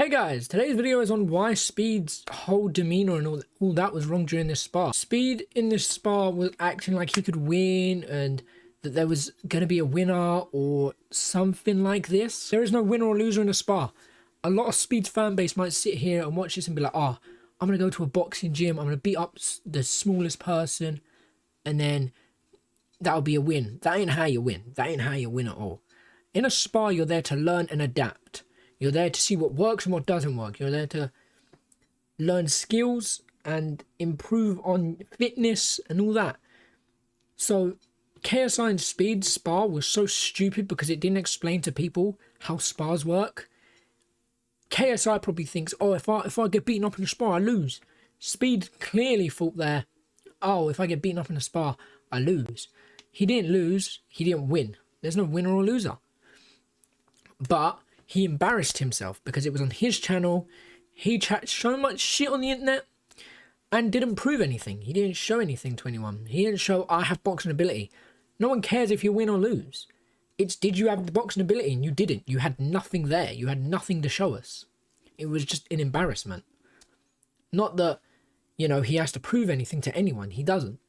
Hey guys, today's video is on why Speed's whole demeanor and all that was wrong during this spar. Speed in this spar was acting like he could win and that there was going to be a winner or something like this. There is no winner or loser in a spar. A lot of Speed's fan base might sit here and watch this and be like, oh, I'm going to go to a boxing gym, I'm going to beat up the smallest person and then that'll be a win. That ain't how you win. That ain't how you win at all. In a spar, you're there to learn and adapt. You're there to see what works and what doesn't work. You're there to learn skills and improve on fitness and all that. So KSI and Speed spar was so stupid because it didn't explain to people how spars work. KSI probably thinks, oh, if I get beaten up in a spar, I lose. Speed clearly thought there, oh, if I get beaten up in a spar, I lose. He didn't lose. He didn't win. There's no winner or loser. But he embarrassed himself because it was on his channel. He chatted so much shit on the internet and didn't prove anything. He didn't show anything to anyone. He didn't show, I have boxing ability. No one cares if you win or lose. It's, did you have the boxing ability? And you didn't. You had nothing there. You had nothing to show us. It was just an embarrassment. Not that, you know, he has to prove anything to anyone. He doesn't.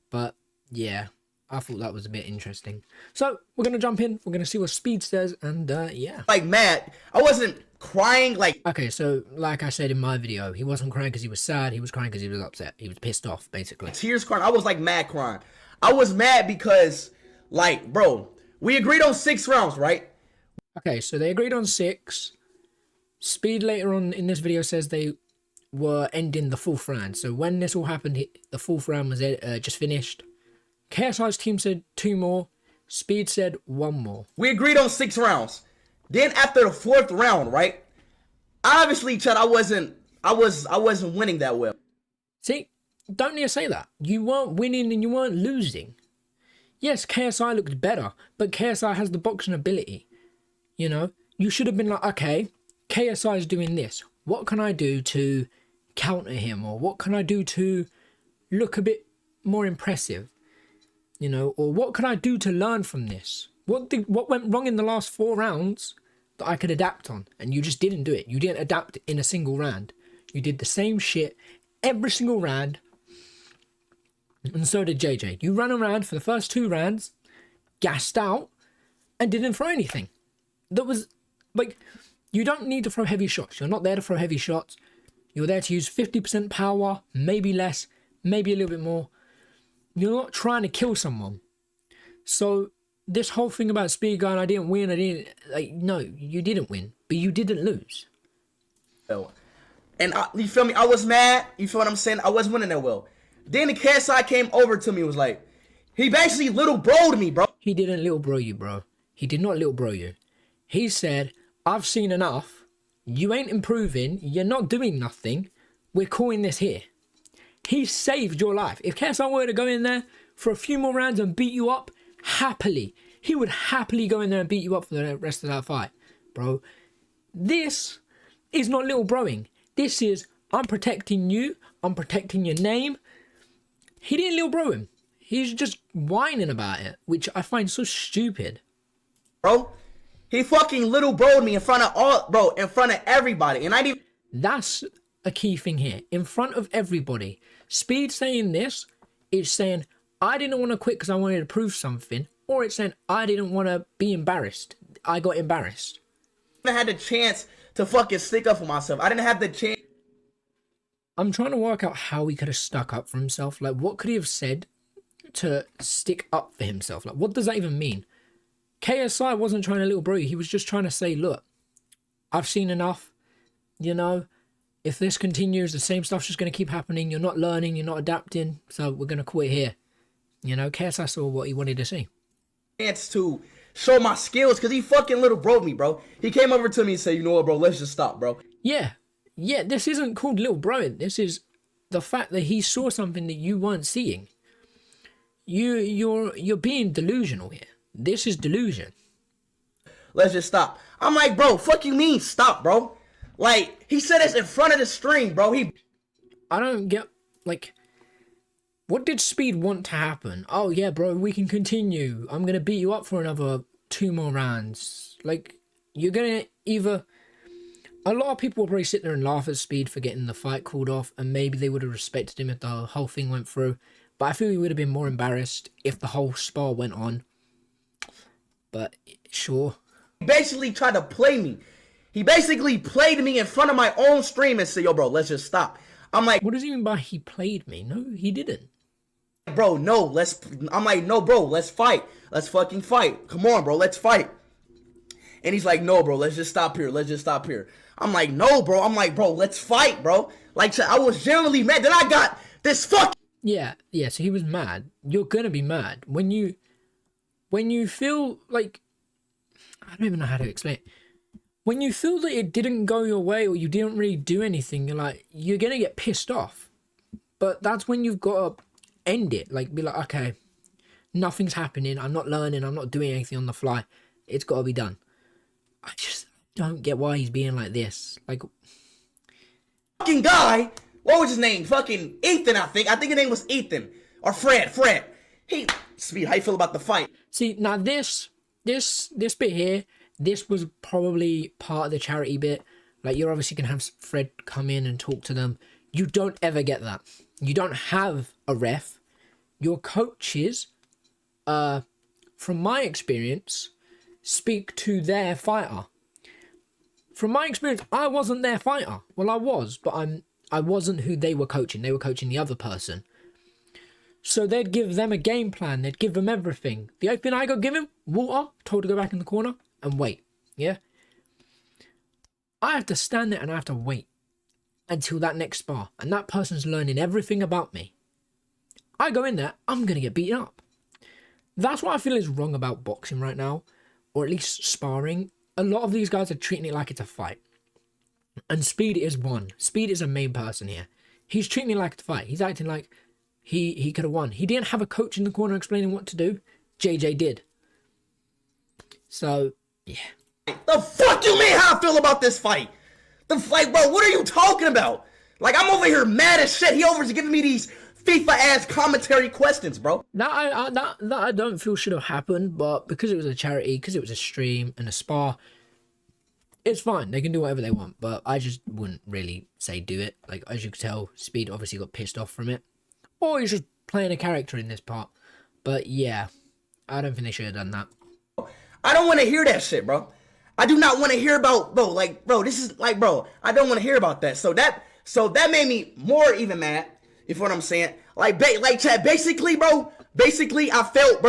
But, yeah. I thought that was a bit interesting. So, we're going to jump in. We're going to see what Speed says. And, yeah. Like, mad. I wasn't crying, like... Okay, so, like I said in my video, he wasn't crying because he was sad. He was crying because he was upset. He was pissed off, basically. Tears crying. I was, like, mad crying. I was mad because, like, bro, we agreed on 6 rounds, right? Okay, so they agreed on 6. Speed later on in this video says they were ending the 4th round. So, when this all happened, the 4th round was just finished. KSI's team said 2 more. Speed said 1 more. We agreed on 6 rounds. Then after the 4th round, right? Obviously, Chad, I wasn't winning that well. See, don't need to say that. You weren't winning and you weren't losing. Yes, KSI looked better, but KSI has the boxing ability. You know, you should have been like, okay, KSI is doing this. What can I do to counter him? Or what can I do to look a bit more impressive? You know, or what can I do to learn from this? What went wrong in the last 4 rounds that I could adapt on? And you just didn't do it. You didn't adapt in a single round. You did the same shit every single round. And so did JJ. You ran around for the first 2 rounds, gassed out, and didn't throw anything. That was, like, you don't need to throw heavy shots. You're not there to throw heavy shots. You're there to use 50% power, maybe less, maybe a little bit more. You're not trying to kill someone. So this whole thing about Speed going, I didn't win, like, no, you didn't win, but you didn't lose. And you feel me? I was mad. You feel what I'm saying? I wasn't winning that well. Then the KSI came over to me and was like, he basically little bro'd me, bro. He didn't little bro you, bro. He did not little bro you. He said, I've seen enough. You ain't improving. You're not doing nothing. We're calling this here. He saved your life. If KSI were to go in there for a few more rounds and beat you up, happily. He would happily go in there and beat you up for the rest of that fight. Bro, this is not little broing. This is, I'm protecting you. I'm protecting your name. He didn't little bro him. He's just whining about it, which I find so stupid. Bro, he fucking little bro'd me in front of in front of everybody. And I didn't... That's a key thing here. In front of everybody. Speed saying this is saying, I didn't want to quit because I wanted to prove something. Or it's saying, I didn't want to be embarrassed. I got embarrassed. I had the chance to fucking stick up for myself. I didn't have the chance. I'm trying to work out how he could have stuck up for himself. Like, what could he have said to stick up for himself? Like, what does that even mean? KSI wasn't trying to little bro you. He was just trying to say, look, I've seen enough. You know, if this continues, the same stuff's just going to keep happening. You're not learning, you're not adapting, so we're going to quit here. You know, KSI saw what he wanted to see. Chance to show my skills because he fucking little bro'd me, bro. He came over to me and said, you know what, bro, let's just stop, bro. Yeah, this isn't called little broing. This is the fact that he saw something that you weren't seeing. You're being delusional here. This is delusion. Let's just stop. I'm like, bro, fuck you mean stop, bro? Like, he said this in front of the stream, bro. I don't get, like, what did Speed want to happen? Oh, yeah, bro, we can continue. I'm going to beat you up for another 2 more rounds. Like, you're going to either... A lot of people will probably sit there and laugh at Speed for getting the fight called off, and maybe they would have respected him if the whole thing went through. But I feel he would have been more embarrassed if the whole spar went on. But sure. He basically tried to play me. He basically played me in front of my own stream and said, yo, bro, let's just stop. I'm like, what does he mean by he played me? No, he didn't. Bro, no, I'm like, no, bro, let's fight. Let's fucking fight. Come on, bro, let's fight. And he's like, no, bro, let's just stop here. Let's just stop here. I'm like, no, bro. I'm like, bro, let's fight, bro. Like, I was genuinely mad. Then I got this fucking... Yeah, so he was mad. You're gonna be mad. When you feel like... I don't even know how to explain it. When you feel that it didn't go your way or you didn't really do anything, you're gonna get pissed off. But that's when you've got to end it. Like, be like, okay, nothing's happening. I'm not learning. I'm not doing anything on the fly. It's got to be done. I just don't get why he's being like this. Like, fucking guy, what was his name? Fucking Ethan, I think. I think his name was Ethan. Or Fred. Speed, how you feel about the fight? See, now this bit here, this was probably part of the charity bit. Like, you're obviously going to have Fred come in and talk to them. You don't ever get that. You don't have a ref. Your coaches, from my experience, speak to their fighter. From my experience, I wasn't their fighter. Well, I was, but I wasn't who they were coaching. They were coaching the other person. So they'd give them a game plan. They'd give them everything. The only thing I got given, water, told to go back in the corner and wait. Yeah? I have to stand there and I have to wait until that next spar. And that person's learning everything about me. I go in there, I'm going to get beaten up. That's what I feel is wrong about boxing right now. Or at least sparring. A lot of these guys are treating it like it's a fight. And Speed is one. Speed is a main person here. He's treating it like it's a fight. He's acting like he could have won. He didn't have a coach in the corner explaining what to do. JJ did. So, yeah. The fuck you mean how I feel about this fight? The fight, bro, what are you talking about? Like, I'm over here mad as shit. He over's giving me these FIFA-ass commentary questions, bro. That I don't feel should have happened, but because it was a charity, because it was a stream and a spar, it's fine. They can do whatever they want, but I just wouldn't really say do it. Like, as you could tell, Speed obviously got pissed off from it. Or he's just playing a character in this part. But yeah, I don't think they should have done that. I don't want to hear that shit, bro. I do not want to hear about, bro, this is like, bro, I don't want to hear about that. So that made me more even mad. You feel what I'm saying? Like Chad, basically, I felt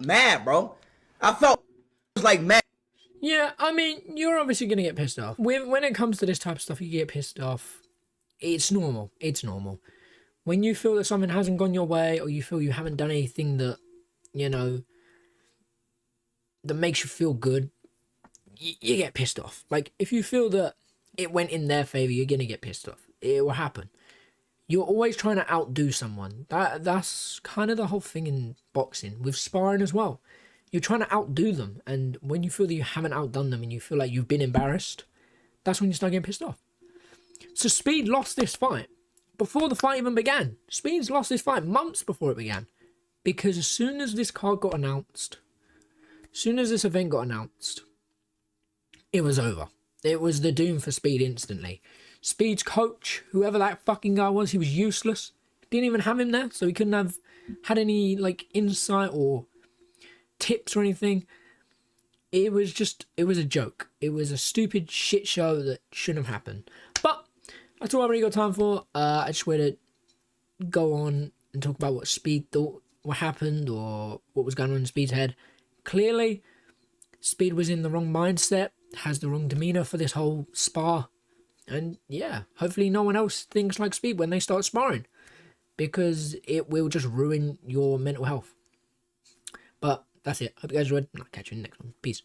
mad, bro. I felt like mad. Yeah, I mean, you're obviously going to get pissed off. When it comes to this type of stuff, you get pissed off. It's normal. It's normal. When you feel that something hasn't gone your way, or you feel you haven't done anything that, you know, that makes you feel good, you get pissed off. Like, if you feel that it went in their favor, you're going to get pissed off. It will happen. You're always trying to outdo someone. That's kind of the whole thing in boxing, with sparring as well. You're trying to outdo them, and when you feel that you haven't outdone them and you feel like you've been embarrassed, that's when you start getting pissed off. So Speed lost this fight before the fight even began. Speed's lost this fight months before it began, because as soon as this card got announced, as soon as this event got announced, it was over. It was the doom for Speed instantly. Speed's coach, whoever that fucking guy was, he was useless. Didn't even have him there, so he couldn't have had any, like, insight or tips or anything. It was a joke. It was a stupid shit show that shouldn't have happened. But that's all I really got time for. I just wanted to go on and talk about what Speed thought what happened or what was going on in Speed's head. Clearly, Speed was in the wrong mindset, has the wrong demeanor for this whole spar. And yeah, hopefully no one else thinks like Speed when they start sparring, because it will just ruin your mental health. But that's it. Hope you guys enjoyed. I'll catch you in the next one. Peace.